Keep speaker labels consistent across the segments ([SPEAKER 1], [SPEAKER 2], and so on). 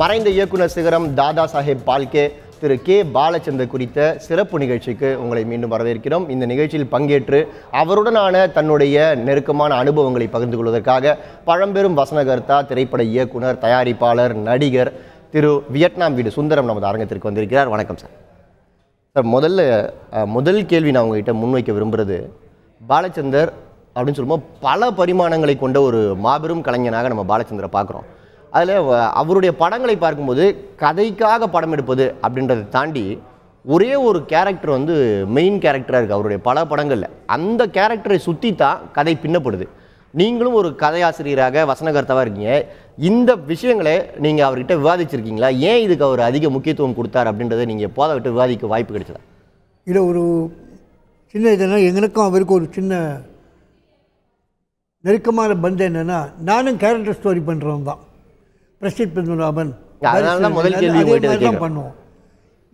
[SPEAKER 1] மறைந்த இயக்குனர் சிகரம் தாதா சாஹேப் பால்கே திரு கே பாலச்சந்தர் குறித்த சிறப்பு நிகழ்ச்சிக்கு உங்களை மீண்டும் வரவேற்கிறோம். இந்த நிகழ்ச்சியில் பங்கேற்று அவருடனான தன்னுடைய நெருக்கமான அனுபவங்களை பகிர்ந்து கொள்வதற்காக பழம்பெரும் வசனகர்த்தா, திரைப்பட இயக்குனர், தயாரிப்பாளர், நடிகர் திரு வியட்நாம் வீடு சுந்தரம் நமது அரங்கத்திற்கு வந்திருக்கிறார். வணக்கம் சார். சார், முதல் கேள்வி நான் உங்ககிட்ட முன்வைக்க விரும்புகிறது, பாலச்சந்தர் அப்படின்னு சொல்லும்போது பல பரிமாணங்களை கொண்ட ஒரு மாபெரும் கலைஞனாக நம்ம பாலச்சந்தரை பார்க்குறோம். அதில் அவருடைய படங்களை பார்க்கும்போது கதைக்காக படம் எடுப்பது அப்படின்றத தாண்டி ஒரே ஒரு கேரக்டர் வந்து மெயின் கேரக்டராக இருக்குது அவருடைய பல படங்களில். அந்த கேரக்டரை சுற்றி தான் கதை பின்னப்படுது. நீங்களும் ஒரு கதையாசிரியராக, வசனகர்த்தாவாக இருக்கீங்க. இந்த விஷயங்களை நீங்கள் அவர்கிட்ட விவாதிச்சிருக்கீங்களா? ஏன் இதுக்கு அவர் அதிக முக்கியத்துவம் கொடுத்தார் அப்படின்றத நீங்கள் எப்போதை விட்டு விவாதிக்க வாய்ப்பு கிடைச்சதா?
[SPEAKER 2] இதில் ஒரு சின்ன இதெல்லாம் எங்களுக்கும் அவருக்கும் ஒரு சின்ன நெருக்கமான பந்தம் என்னென்னா, நானும் கேரக்டர் ஸ்டோரி பண்ணுறவன் தான். பிரசித் பத்மநாபன் தான் பண்ணுவோம்.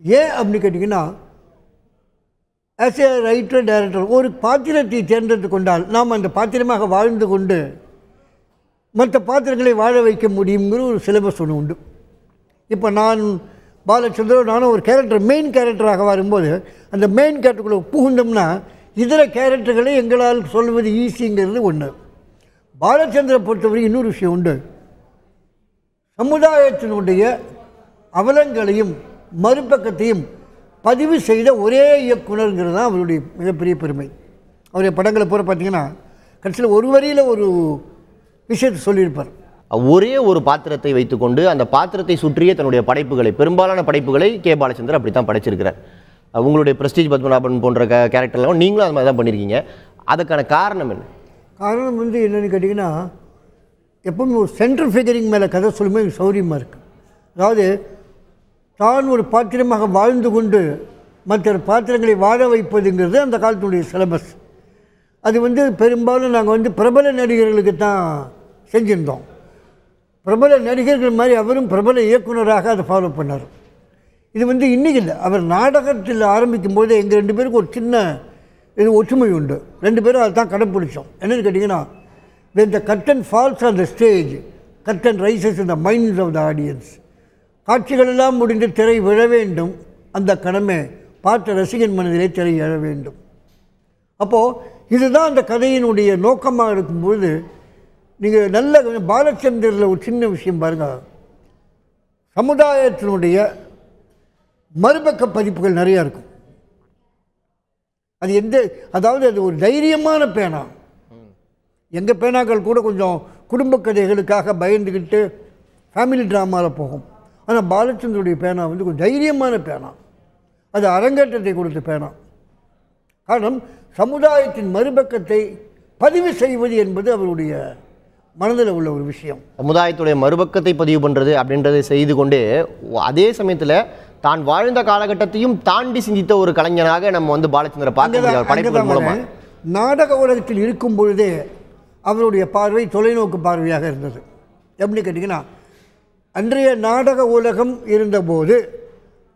[SPEAKER 2] ஏன் அப்படின்னு கேட்டிங்கன்னா, ஆஸ் ஏ ரைட்டர் டைரக்டர் ஒரு பாத்திரத்தை தேர்ந்தெடுத்து கொண்டால் நாம் அந்த பாத்திரமாக வாழ்ந்து கொண்டு மற்ற பாத்திரங்களை வாழ வைக்க முடியுங்கிற ஒரு சிலபஸ் ஒன்று உண்டு. இப்போ நான் பாலச்சந்திரன் நானும் ஒரு கேரக்டர் மெயின் கேரக்டராக வரும்போது அந்த மெயின் கேரக்டருக்குள்ளே புகுந்தோம்னா இதர கேரக்டர்களை எங்களால் சொல்வது ஈஸிங்கிறது ஒன்று. பாலச்சந்திரனை பொறுத்தவரை இன்னொரு விஷயம் உண்டு. சமுதாயத்தினுடைய அவலங்களையும் மறுபக்கத்தையும் பதிவு செய்த ஒரே இயக்குனருங்கிறது தான் அவருடைய மிகப்பெரிய பெருமை. அவருடைய படங்களை பூரா பார்த்தீங்கன்னா கடைசியில் ஒரு வரியில் ஒரு விஷயத்தை சொல்லியிருப்பார்.
[SPEAKER 1] ஒரே ஒரு பாத்திரத்தை வைத்துக்கொண்டு அந்த பாத்திரத்தை சுற்றியே தன்னுடைய படைப்புகளை, பெரும்பாலான படைப்புகளை கே பாலச்சந்தர் அப்படி தான் படைச்சிருக்கிறார். உங்களுடைய பிரஸ்டீஜ் பத்மநாபன் போன்ற கேரக்டர்லாம் நீங்களும் அது மாதிரி தான் பண்ணியிருக்கீங்க. அதுக்கான காரணம் என்ன?
[SPEAKER 2] காரணம் வந்து என்னென்னு கேட்டிங்கன்னா, எப்பவுமே ஒரு சென்ட்ரல் ஃபிகரிங் மேலே கதை சொல்லும்போது எனக்கு சௌரியமாக இருக்குது. அதாவது தான் ஒரு பாத்திரமாக வாழ்ந்து கொண்டு மற்ற பாத்திரங்களை வாழ வைப்பதுங்கிறது அந்த காலத்தினுடைய சிலபஸ். அது வந்து பெரும்பாலும் நாங்கள் வந்து பிரபல நடிகர்களுக்கு தான் செஞ்சுருந்தோம். பிரபல நடிகர்கள் மாதிரி அவரும் பிரபல இயக்குனராக அதை ஃபாலோ பண்ணார். இது வந்து இன்றைக்கி இல்லை, அவர் நாடகத்தில் ஆரம்பிக்கும் போது எங்கள் ரெண்டு பேருக்கு ஒரு சின்ன இது ஒற்றுமை உண்டு. ரெண்டு பேரும் அதை தான் கடைப்பிடிச்சோம். என்னென்னு கேட்டிங்கன்னா, when the curtain falls on the stage, curtain rises in the minds of the audience. காட்சிகளெல்லாம் முடிந்து திரை விழ வேண்டும், அந்த கடமை பார்த்த ரசிகன் மனதிலே திரை எழ வேண்டும். அப்போது இதுதான் அந்த கதையினுடைய நோக்கமாக இருக்கும்போது நீங்கள் நல்ல பாலச்சந்தரில் ஒரு சின்ன விஷயம் பாருங்கள். சமுதாயத்தினுடைய மறுபக்க பதிப்புகள் நிறையா இருக்கும். அது அதாவது அது ஒரு தைரியமான பேனா. எங்கள் பேனாக்கள் கூட கொஞ்சம் குடும்ப கதைகளுக்காக பயந்துக்கிட்டு ஃபேமிலி ட்ராமாவில் போகும். ஆனால் பாலச்சந்தருடைய பேனா வந்து கொஞ்சம் தைரியமான பேனா. அது அரங்கேற்றத்தை கொடுத்த பேனா. காரணம், சமுதாயத்தின் மறுபக்கத்தை பதிவு செய்வது என்பது அவருடைய மனதில் உள்ள ஒரு விஷயம்.
[SPEAKER 1] சமுதாயத்துடைய மறுபக்கத்தை பதிவு பண்ணுறது அப்படின்றதை செய்து கொண்டே அதே சமயத்தில் தான் வாழ்ந்த காலகட்டத்தையும் தாண்டி சிந்தித்த ஒரு கலைஞனாக நம்ம வந்து பாலச்சந்திர பார்க்க.
[SPEAKER 2] நாடக உலகத்தில் இருக்கும் பொழுதே அவருடைய பார்வை தொலைநோக்கு பார்வையாக இருந்தது. எப்படி கேட்டிங்கன்னா, அன்றைய நாடக உலகம் இருந்தபோது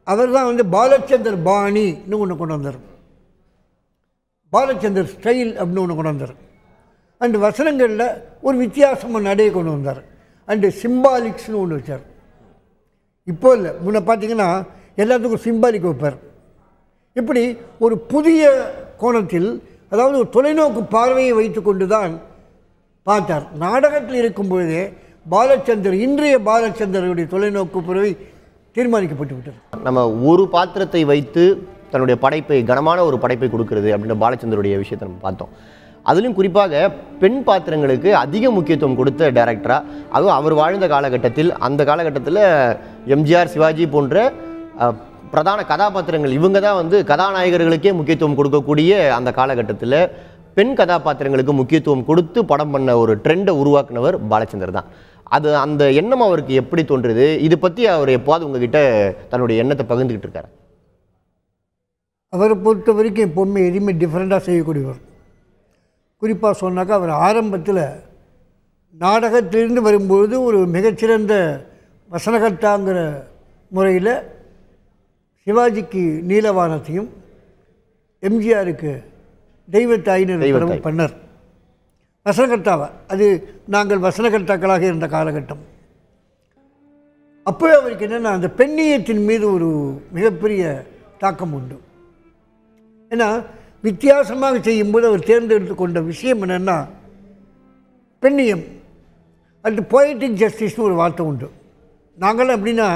[SPEAKER 2] அவர் தான் வந்து பாலச்சந்தர் பாணின்னு ஒன்று கொண்டு வந்தார். பாலச்சந்தர் ஸ்டைல் அப்படின்னு ஒன்று கொண்டு வந்தார். அண்டு வசனங்களில் ஒரு வித்தியாசமான நடையை கொண்டு வந்தார். அண்டு சிம்பாலிக்ஸ்னு ஒன்று வச்சார். இப்போ இல்லை, முன்ன பார்த்தீங்கன்னா எல்லாத்துக்கும் சிம்பாலிக் வைப்பார். இப்படி ஒரு புதிய கோணத்தில், அதாவது ஒரு தொலைநோக்கு பார்வையை வைத்து கொண்டு தான் பார்த்தார். நாடகத்தில் இருக்கும் பொழுதே பாலச்சந்தர், இன்றைய பாலச்சந்தருடைய தொலைநோக்கு பார்வை தீர்மானிக்கப்பட்டு விட்டது.
[SPEAKER 1] நம்ம ஒரு பாத்திரத்தை வைத்து தன்னுடைய படைப்பை, கனமான ஒரு படைப்பை கொடுக்கறது அப்படின்ற பாலச்சந்தருடைய விஷயத்தை நம்ம பார்த்தோம். அதுலேயும் குறிப்பாக பெண் பாத்திரங்களுக்கு அதிக முக்கியத்துவம் கொடுத்த டைரக்டராக, அதுவும் அவர் வாழ்ந்த காலகட்டத்தில், அந்த காலகட்டத்தில் எம்ஜிஆர், சிவாஜி போன்ற பிரதான கதாபாத்திரங்கள் இவங்க தான் வந்து கதாநாயகர்களுக்கே முக்கியத்துவம் கொடுக்கக்கூடிய அந்த காலகட்டத்தில் பெண் கதாபாத்திரங்களுக்கு முக்கியத்துவம் கொடுத்து படம் பண்ண ஒரு ட்ரெண்டை உருவாக்குனவர் பாலச்சந்தர் தான். அந்த எண்ணம் அவருக்கு எப்படி தோன்றுது? இது பற்றி அவர் எப்போது உங்ககிட்ட தன்னுடைய எண்ணத்தை பகிர்ந்துக்கிட்டு இருக்காரு?
[SPEAKER 2] அவரை பொறுத்த வரைக்கும் எப்போவுமே எதுவுமே டிஃப்ரெண்ட்டாக செய்யக்கூடியவர். குறிப்பாக சொன்னாக்கா, அவர் ஆரம்பத்தில் நாடகத்திலிருந்து வரும்பொழுது ஒரு மிகச்சிறந்த வசனகர்த்தாங்கிற முறையில் சிவாஜிக்கு நீலவானத்தையும், எம்ஜிஆருக்கு தெய்வத்தாயின்னு பண்ணார். வசனகர்த்தாவை அது நாங்கள் வசனகர்த்தாக்களாக இருந்த காலகட்டம். அப்போவே அவருக்கு என்னென்னா அந்த பெண்ணியத்தின் மீது ஒரு மிகப்பெரிய தாக்கம் உண்டு. ஏன்னா வித்தியாசமாக செய்யும்போது அவர் தேர்ந்தெடுத்து கொண்ட விஷயம் என்னென்னா பெண்ணியம். அது பொயட்டிக் ஜஸ்டிஸ்னு ஒரு வார்த்தை உண்டு. நாங்களாம் எப்படின்னா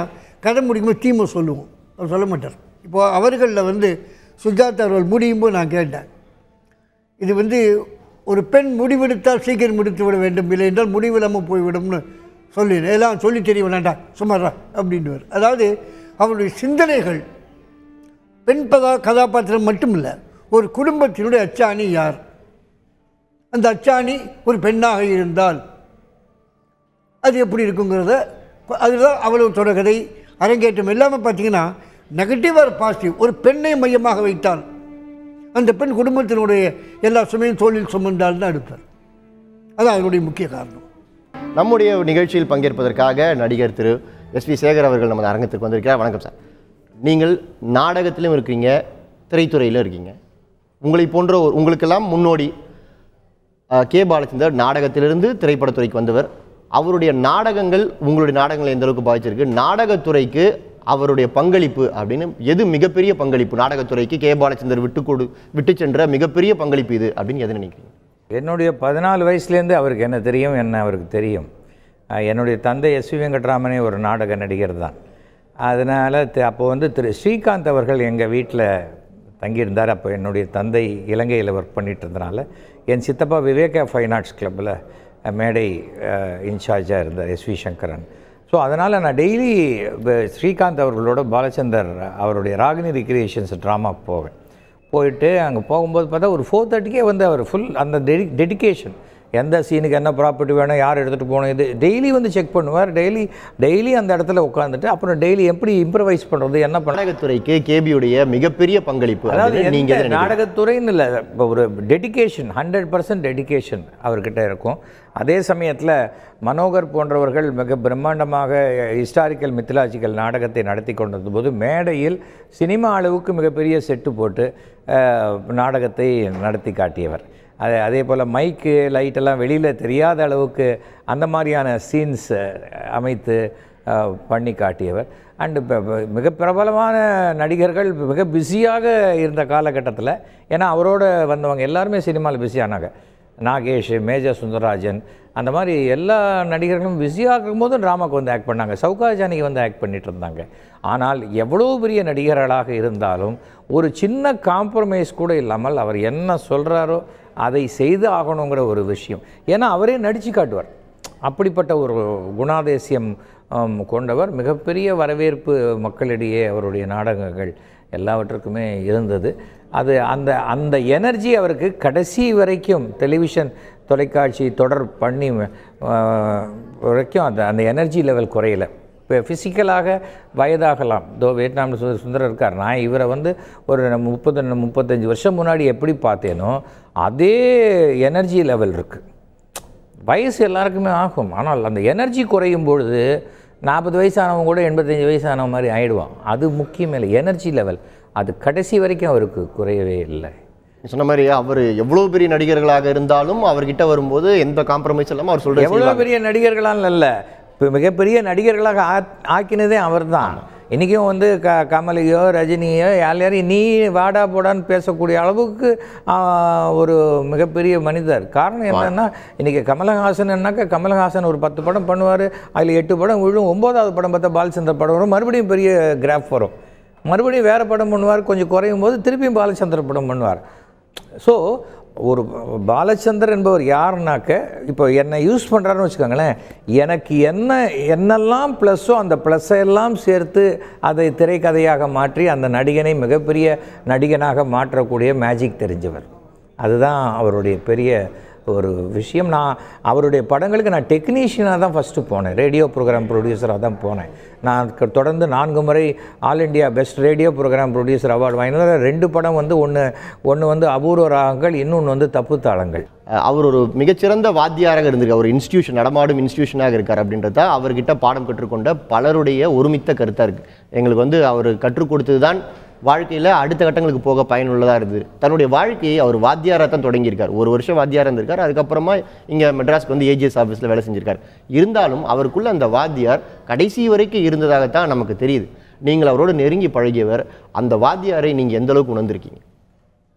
[SPEAKER 2] கதை முடிக்கும்போது தீமை சொல்லுவோம், அவர் சொல்ல மாட்டார். இப்போது அவர்களில் சுஜாதா அவர்கள் முடியும் போது நான் கேட்டேன், இது ஒரு பெண் முடிவெடுத்தால் சீக்கிரம் முடித்து விட வேண்டும், இல்லை என்றால் முடிவில்லாமல் போய்விடும்னு எல்லாம் சொல்லி தெரிய வேண்டாம் சுமாரா அப்படின்னுவார். அதாவது அவருடைய சிந்தனைகள் பெண் கதாபாத்திரம் மட்டும் இல்லை, ஒரு குடும்பத்தினுடைய அச்சாணி யார், அந்த அச்சாணி ஒரு பெண்ணாக இருந்தால் அது எப்படி இருக்குங்கிறத அதுதான் அவ்வளவு தொடர்கதை அரங்கேற்றம். எல்லாமே பார்த்தீங்கன்னா நெகட்டிவ் ஆர் பாசிட்டிவ். ஒரு பெண்ணை மையமாக வைத்தால் அந்த பெண் குடும்பத்தினுடைய எல்லா சுமையும் தோளில் சுமந்தால் தான் எடுப்பார். அது அதனுடைய முக்கிய காரணம்.
[SPEAKER 1] நம்முடைய நிகழ்ச்சியில் பங்கேற்பதற்காக நடிகர் திரு எஸ்வி சேகர் அவர்கள் நமது அரங்கத்திற்கு வந்திருக்கிறார். வணக்கம் சார். நீங்கள் நாடகத்திலும் இருக்கீங்க, திரைத்துறையிலும் இருக்கீங்க. உங்களை போன்ற உங்களுக்கெல்லாம் முன்னோடி கே பாலச்சந்தர் நாடகத்திலிருந்து திரைப்படத்துறைக்கு வந்தவர். அவருடைய நாடகங்கள் உங்களுடைய நாடகங்களை எந்த அளவுக்கு பாதிச்சிருக்கு, நாடகத்துறைக்கு அவருடைய பங்களிப்பு அப்படின்னு எது மிகப்பெரிய பங்களிப்பு, நாடகத்துறைக்கு கே பாலச்சந்தர் விட்டு சென்ற மிகப்பெரிய பங்களிப்பு இது அப்படின்னு எது நினைக்கிறீங்க?
[SPEAKER 3] என்னுடைய 14 வயசுலேருந்து அவருக்கு என்ன தெரியும், என்ன அவருக்கு தெரியும். என்னுடைய தந்தை எஸ்வி வெங்கட்ராமனே ஒரு நாடக நடிகர் தான். அதனால் அப்போது திரு ஸ்ரீகாந்த் அவர்கள் எங்கள் வீட்டில் தங்கியிருந்தார். அப்போ என்னுடைய தந்தை இலங்கையில் ஒர்க் பண்ணிட்டு இருந்தனால என் சித்தப்பா விவேகா ஃபைன் ஆர்ட்ஸ் கிளப்பில் மேடை இன்சார்ஜாக இருந்தார் எஸ்வி சங்கரன். ஸோ அதனால் நான் டெய்லி ஸ்ரீகாந்த் அவர்களோட பாலச்சந்தர் அவருடைய ராகினி ரிக்ரியேஷன்ஸ் ட்ராமாவுக்கு போயிட்டு அங்கே போகும்போது பார்த்தா ஒரு 4:30க்கே அவர் ஃபுல் அந்த டெடிக்கேஷன், எந்த சீனுக்கு என்ன ப்ராப்பர்ட்டி வேணும், யார் எடுத்துகிட்டு போகணும், இது டெய்லி செக் பண்ணுவார். டெய்லி அந்த இடத்துல உட்காந்துட்டு அப்புறம் டெய்லி எப்படி இம்ப்ரவைஸ் பண்ணுறது, என்ன
[SPEAKER 1] நாடகத்துறைக்கு கேபியுடைய மிகப்பெரிய பங்களிப்பு.
[SPEAKER 3] அதாவது நீங்கள் நாடகத்துறைன்னு இல்லை, இப்போ ஒரு டெடிக்கேஷன் 100% டெடிக்கேஷன் அவர்கிட்ட இருக்கும். அதே சமயத்தில் மனோகர் போன்றவர்கள் மிக பிரம்மாண்டமாக ஹிஸ்டாரிக்கல் மித்தலாஜிக்கல் நாடகத்தை நடத்தி கொண்டிருந்த போது மேடையில் சினிமா அளவுக்கு மிகப்பெரிய செட்டு போட்டு நாடகத்தை நடத்தி காட்டியவர். அதே போல் மைக்கு லைட்டெல்லாம் வெளியில் தெரியாத அளவுக்கு அந்த மாதிரியான சீன்ஸ் அமைத்து பண்ணி காட்டியவர். அண்டு மிக பிரபலமான நடிகர்கள் மிக பிஸியாக இருந்த காலகட்டத்தில், ஏன்னா அவரோட வந்தவங்க எல்லாருமே சினிமாவில் பிஸியானாங்க. நாகேஷ், மேஜர் சுந்தரராஜன், அந்த மாதிரி எல்லா நடிகர்களும் பிஸியாக இருக்கும்போது ட்ராமாவுக்கு ஆக்ட் பண்ணாங்க. சவுகாஜானிக்கு ஆக்ட் பண்ணிகிட்டு இருந்தாங்க. ஆனால் எவ்வளோ பெரிய நடிகர்களாக இருந்தாலும் ஒரு சின்ன காம்ப்ரமைஸ் கூட இல்லாமல் அவர் என்ன சொல்கிறாரோ அதை செய்து ஆகணுங்கிற ஒரு விஷயம். ஏன்னா அவரே நடித்து காட்டுவார். அப்படிப்பட்ட ஒரு குணாதிசயம் கொண்டவர். மிகப்பெரிய வரவேற்பு மக்களிடையே அவருடைய நாடகங்கள் எல்லாவற்றுக்குமே இருந்தது. அது அந்த எனர்ஜி அவருக்கு கடைசி வரைக்கும் டெலிவிஷன் தொலைக்காட்சி தொடர் பண்ணி வரைக்கும் அந்த எனர்ஜி லெவல் குறையலை. இப்போ ஃபிசிக்கலாக வயதாகலாம். வியட்நாமில் சுந்தரம் இருக்கார். நான் இவரை ஒரு 30-35 வருஷம் முன்னாடி எப்படி பார்த்தேனோ அதே எனர்ஜி லெவல் இருக்குது. வயசு எல்லாருக்குமே ஆகும், ஆனால் அந்த எனர்ஜி குறையும் பொழுது 40 வயசானவங்க கூட 85 வயசானவங்க மாதிரி ஆகிடுவான். அது முக்கியம் இல்லை, எனர்ஜி லெவல். அது கடைசி வரைக்கும் அவருக்கு குறையவே இல்லை.
[SPEAKER 1] சொன்ன மாதிரி அவர் எவ்வளோ பெரிய நடிகர்களாக இருந்தாலும் அவர்கிட்ட வரும்போது எந்த காம்ப்ரமைஸ் இல்லாமல் அவர் சொல்கிறார்.
[SPEAKER 3] எவ்வளோ பெரிய நடிகர்களால் இல்லை, இப்போ மிகப்பெரிய நடிகர்களாக ஆக்கினதே அவர் தான். இன்றைக்கும் கமலையோ ரஜினியோ யாரையும் நீ வாடா போடான்னு பேசக்கூடிய அளவுக்கு ஒரு மிகப்பெரிய மனிதர். காரணம் என்னென்னா, இன்றைக்கி கமலஹாசன் ஒரு 10 படம் பண்ணுவார், அதில் 8 படம் விழும். 9வது படம் பார்த்தா பாலச்சந்தர் படம் வரும், மறுபடியும் பெரிய கிராஃப் வரும். மறுபடியும் வேறு படம் பண்ணுவார், கொஞ்சம் குறையும் போது திருப்பியும் பாலச்சந்தர் படம் பண்ணுவார். ஸோ ஒரு பாலச்சந்தர் என்பவர் யாருனாக்க, இப்போ என்னை யூஸ் பண்ணுறாருன்னு வச்சுக்கோங்களேன், எனக்கு என்னெல்லாம் ப்ளஸ்ஸோ அந்த ப்ளஸ்ஸை எல்லாம் சேர்த்து அதை திரைக்கதையாக மாற்றி அந்த நடிகனை மிகப்பெரிய நடிகனாக மாற்றக்கூடிய மேஜிக் தெரிஞ்சவர். அதுதான் அவருடைய பெரிய ஒரு விஷயம். நான் அவருடைய படங்களுக்கு நான் டெக்னீஷியனாக தான் ஃபஸ்ட்டு போனேன், ரேடியோ ப்ரோக்ராம் ப்ரொடியூசராக தான் போனேன். நான் தொடர்ந்து 4 முறை all India best radio program producer award வாங்கினதில் 2 படம் ஒன்று அபூர்வ ராகங்கள், இன்னொன்று தப்பு தாளங்கள்.
[SPEAKER 1] அவர் ஒரு மிகச்சிறந்த வாத்தியாராக இருந்திருக்கார், ஒரு இன்ஸ்டியூஷன், நடமாடும் இன்ஸ்டியூஷனாக இருக்கார். அப்படின்றத அவர்கிட்ட பாடம் கற்றுக்கொண்ட பலருடைய ஒருமித்த கருத்தாக இருக்குது. எங்களுக்கு அவர் கற்றுக் கொடுத்தது தான் வாழ்க்கையில் அடுத்த கட்டங்களுக்கு போக பயனுள்ளதாக இருந்தது. தன்னுடைய வாழ்க்கையை அவர் வாத்தியாராக தான் தொடங்கியிருக்கார். 1 வருஷம் வாத்தியாராக இருந்திருக்கார். அதுக்கப்புறமா இங்கே மெட்ராஸ்க்கு வந்து ஏஜிஎஸ் ஆஃபீஸில் வேலை செஞ்சிருக்கார். இருந்தாலும் அவருக்குள்ள அந்த வாத்தியார் கடைசி வரைக்கும் இருந்ததாகத்தான் நமக்கு தெரியுது. நீங்கள் அவரோடு நெருங்கி பழகியவர். அந்த வாத்தியாரை நீங்கள் எந்த அளவுக்கு உணர்ந்திருக்கீங்க?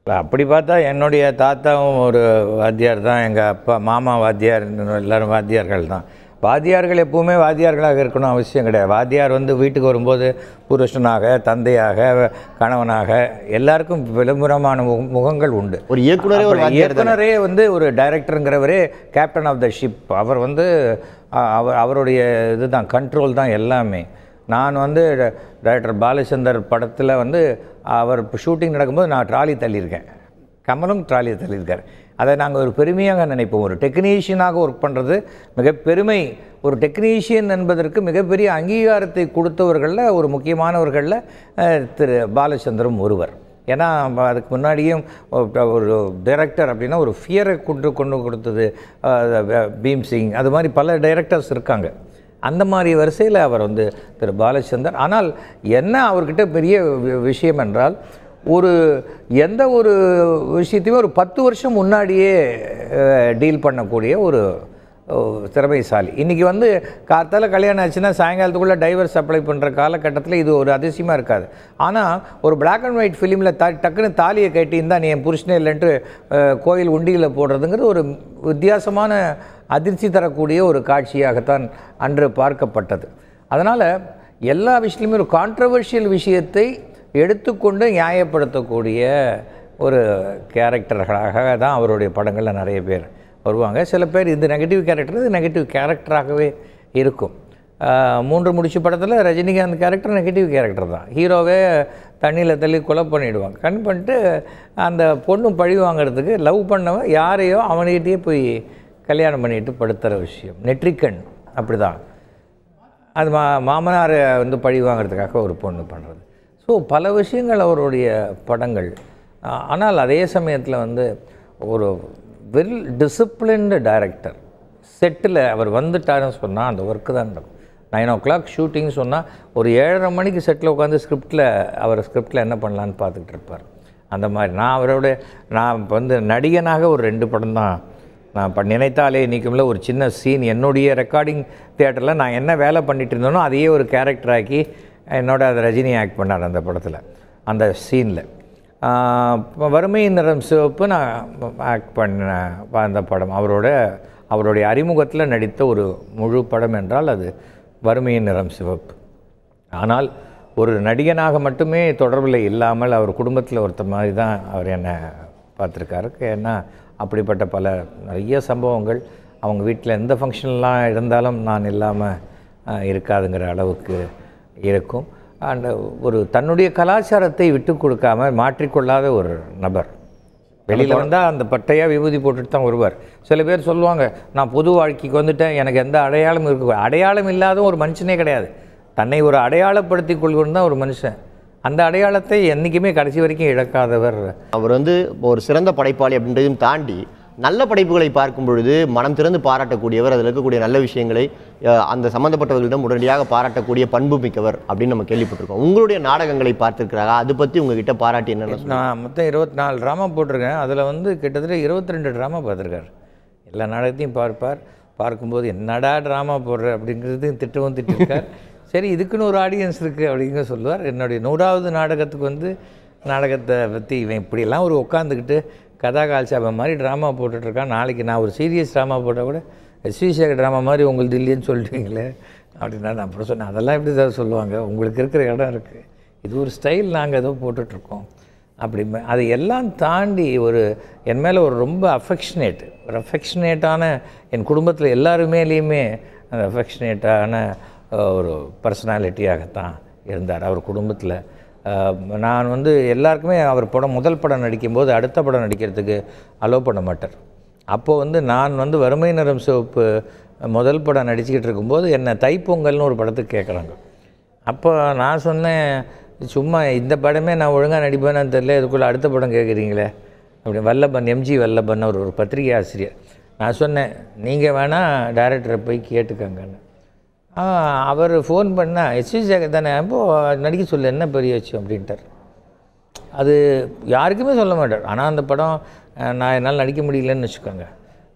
[SPEAKER 3] அப்படி பார்த்தா என்னுடைய தாத்தாவும் ஒரு வாத்தியார் தான், எங்கள் அப்பா மாமா வாத்தியார், எல்லோரும் வாத்தியார்கள் தான். வாத்தியார்கள் எப்பவுமே வாத்தியார்களாக இருக்கணும் அவசியம் கிடையாது. வாத்தியார் வந்து வீட்டுக்கு வரும்போது புருஷனாக, தந்தையாக, கணவனாக எல்லாருக்கும் விளம்பரமான முகங்கள் உண்டு.
[SPEAKER 1] ஒரு இயக்குனரே
[SPEAKER 3] வந்து ஒரு டைரக்டருங்கிறவரே கேப்டன் ஆஃப் த ஷிப். அவர் வந்து அவருடைய இதுதான், கண்ட்ரோல் தான் எல்லாமே. நான் வந்து டைரக்டர் பாலச்சந்தர் படத்தில் வந்து அவர் ஷூட்டிங் நடக்கும்போது நான் ட்ராலி தள்ளியிருக்கேன், கமலும் ட்ராலியை தள்ளியிருக்கார். அதை நாங்கள் ஒரு பெருமையாக நினைப்போம். ஒரு டெக்னீஷியனாக ஒர்க் பண்ணுறது மிக பெருமை. ஒரு டெக்னீஷியன் என்பதற்கு மிகப்பெரிய அங்கீகாரத்தை கொடுத்தவர்களில் ஒரு முக்கியமானவர்களில் திரு பாலச்சந்தரும் ஒருவர். ஏன்னா அதுக்கு முன்னாடியும் ஒரு டைரக்டர் அப்படின்னா ஒரு ஃபியரை கொண்டு கொடுத்தது பீம்சிங், அது மாதிரி பல டைரக்டர்ஸ் இருக்காங்க. அந்த மாதிரி வரிசையில் அவர் வந்து திரு பாலச்சந்தர். ஆனால் என்ன அவர்கிட்ட பெரிய விஷயம் என்றால், எந்த ஒரு விஷயத்தையுமே ஒரு 10 வருஷம் முன்னாடியே டீல் பண்ணக்கூடிய ஒரு திறமைசாலி. இன்றைக்கி வந்து கார்த்தால கல்யாணம் ஆச்சுன்னா சாயங்காலத்துக்குள்ளே டைவர்ஸ் அப்ளை பண்ணுற காலகட்டத்தில் இது ஒரு அதிசயமாக இருக்காது. ஆனால் ஒரு பிளாக் அண்ட் ஒயிட் ஃபிலிமில் டக்குன்னு தாலியை கட்டியிருந்தால் நீ என் புருஷனே இல்லைன்ட்டு கோயில் உண்டியில் போடுறதுங்கிறது ஒரு வித்தியாசமான அதிர்ச்சி தரக்கூடிய ஒரு காட்சியாகத்தான் அன்று பார்க்கப்பட்டது. அதனால் எல்லா விஷயத்துலையுமே ஒரு கான்ட்ரவர்ஷியல் விஷயத்தை எடுத்துக்கொண்டு நியாயப்படுத்தக்கூடிய ஒரு கேரக்டர்களாக தான் அவருடைய படங்களில் நிறைய பேர் வருவாங்க. சில பேர் இது நெகட்டிவ் கேரக்டர், இது நெகட்டிவ் கேரக்டராகவே இருக்கும். 3 முடிச்சு படத்தில் ரஜினிகாந்த் கேரக்டர் நெகட்டிவ் கேரக்டர் தான். ஹீரோவே தண்ணியில் தள்ளி கொலை பண்ணிவிடுவாங்க. பண்ணிட்டு அந்த பொண்ணு பழி வாங்கிறதுக்கு லவ் பண்ணவன் யாரையோ அவனுக்கிட்டே போய் கல்யாணம் பண்ணிட்டு படுத்துகிற விஷயம். நெட்ரிக்கன் அப்படி தான். அது மாமனாரை வந்து பழி வாங்கிறதுக்காக ஒரு பொண்ணு பண்ணுறது. ஸோ பல விஷயங்கள் அவருடைய படங்கள். ஆனால் அதே சமயத்தில் வந்து ஒரு வெல் டிசிப்ளின்டு டைரக்டர். செட்டில் அவர் வந்துட்டாருன்னு சொன்னால் அந்த ஒர்க்கு தான் நடக்கும். 9 o'clock ஷூட்டிங் சொன்னால் ஒரு 7:30 மணிக்கு செட்டில் உட்காந்து ஸ்கிரிப்டில் என்ன பண்ணலான்னு பார்த்துக்கிட்டு இருப்பார். அந்த மாதிரி நான் வந்து நடிகனாக ஒரு 2 படம் தான் நான் நினைத்தாலே நிற்கும்ல ஒரு சின்ன சீன். என்னுடைய ரெக்கார்டிங் தியேட்டரில் நான் என்ன வேலை பண்ணிகிட்டு இருந்தேனோ அதையே ஒரு கேரக்டராக்கி என்னோட அதை ரஜினி ஆக்ட் பண்ணார் அந்த படத்தில், அந்த சீனில். வறுமை நிறம் சிவப்பு நான் ஆக்ட் பண்ண அந்த படம். அவருடைய அறிமுகத்தில் நடித்த ஒரு முழு படம் என்றால் அது வறுமையின் நிறம் சிவப்பு. ஆனால் ஒரு நடிகனாக மட்டுமே தொடர்பில் இல்லாமல் அவர் குடும்பத்தில் ஒருத்தர் மாதிரி தான் அவர் என்னை பார்த்துருக்காரு. ஏன்னா அப்படிப்பட்ட நிறைய சம்பவங்கள் அவங்க வீட்டில் எந்த ஃபங்க்ஷன்லாம் இருந்தாலும் நான் இல்லாமல் இருக்காதுங்கிற அளவுக்கு இருக்கும். அண்ட் ஒரு தன்னுடைய கலாச்சாரத்தை விட்டு கொடுக்காமல் மாற்றிக்கொள்ளாத ஒரு நபர். வெளியில் வந்தால் அந்த பட்டையாக விபூதி போட்டுட்டு தான் வருவார். சில பேர் சொல்லுவாங்க, நான் பொது வாழ்க்கைக்கு வந்துட்டேன், எனக்கு எந்த அடையாளமும் இருக்கு. அடையாளம் இல்லாத ஒரு மனுஷனே கிடையாது. தன்னை ஒரு அடையாளப்படுத்தி கொள்வது தான் ஒரு மனுஷன். அந்த அடையாளத்தை என்றைக்குமே கடைசி வரைக்கும் இழக்காதவர்.
[SPEAKER 1] அவர் வந்து ஒரு சிறந்த படைப்பாளி அப்படின்றதையும் தாண்டி நல்ல படைப்புகளை பார்க்கும் பொழுது மனம் திறந்து பாராட்டக்கூடியவர். அதில் இருக்கக்கூடிய நல்ல விஷயங்களை அந்த சம்மந்தப்பட்டவர்களிடம் உடனடியாக பாராட்டக்கூடிய பண்பு மிக்கவர் அப்படின்னு நம்ம கேள்விப்பட்டிருக்கோம். உங்களுடைய நாடகங்களை பார்த்துருக்கிறாங்க, அதை பற்றி உங்ககிட்ட பாராட்டி என்னென்ன?
[SPEAKER 3] நான் மொத்தம் 24 ட்ராமா போட்டிருக்கேன். அதில் வந்து கிட்டத்தட்ட 22 ட்ராமா பார்த்துருக்காரு. எல்லா நாடகத்தையும் பார்க்கும்போது என்னடா ட்ராமா போடுற அப்படிங்கிறது திட்டிருக்கார். சரி, இதுக்குன்னு ஒரு ஆடியன்ஸ் இருக்குது அப்படிங்க சொல்லுவார். என்னுடைய 100வது நாடகத்துக்கு வந்து நாடகத்தை பற்றி இவன் இப்படியெல்லாம் ஒரு உட்காந்துக்கிட்டு கதா கால்சாபம் மாதிரி ட்ராமா போட்டுட்ருக்கான். நாளைக்கு நான் ஒரு சீரியஸ் ட்ராமா போட்டால் கூட எஸ்வி சேகர் ட்ராமா மாதிரி உங்களுக்கு இல்லைன்னு சொல்லிட்டீங்களே அப்படின்னா நான் அப்புறம் சொன்னேன், அதெல்லாம் எப்படி தான் சொல்லுவாங்க, உங்களுக்கு இருக்கிற இடம் இருக்குது, இது ஒரு ஸ்டைல், நாங்கள் ஏதோ போட்டுட்ருக்கோம் அப்படி. அதை எல்லாம் தாண்டி என் மேலே ஒரு ரொம்ப அஃபெக்ஷனேட்டான என் குடும்பத்தில் எல்லாருமேலேயுமே அந்த அஃபெக்ஷனேட்டான ஒரு பர்சனாலிட்டியாகத்தான் இருந்தார் அவர் குடும்பத்தில். நான் வந்து எல்லாருக்குமே அவர் முதல் படம் நடிக்கும்போது அடுத்த படம் நடிக்கிறதுக்கு அலோவ் பண்ண மாட்டார். அப்போது வந்து நான் வந்து வறுமை நிறம் சிவப்பு முதல் படம் நடிச்சுக்கிட்டு இருக்கும்போது என்னை தைப்பொங்கல்னு ஒரு படத்துக்கு கேட்குறாங்க. அப்போ நான் சொன்னேன், சும்மா இந்த படமே நான் ஒழுங்காக நடிப்பேன்னு தெரியல, இதுக்குள்ளே அடுத்த படம் கேட்குறீங்களே அப்படி. வல்லபன், எம்ஜி வல்லபன் ஒரு பத்திரிகை ஆசிரியர். நான் சொன்னேன், நீங்கள் வேணால் டைரக்டரை போய் கேட்டுக்கங்கன்னு. அவர் ஃபோன் பண்ணால் எஸ்வி சேகர் தானே, அப்போது நடிக்க சொல்லு, என்ன பெரிய விஷயம் அப்படின்ட்டார். அது யாருக்குமே சொல்ல மாட்டார். ஆனால் அந்த படம் நான் என்னால் நடிக்க முடியலன்னு வச்சுக்கோங்க.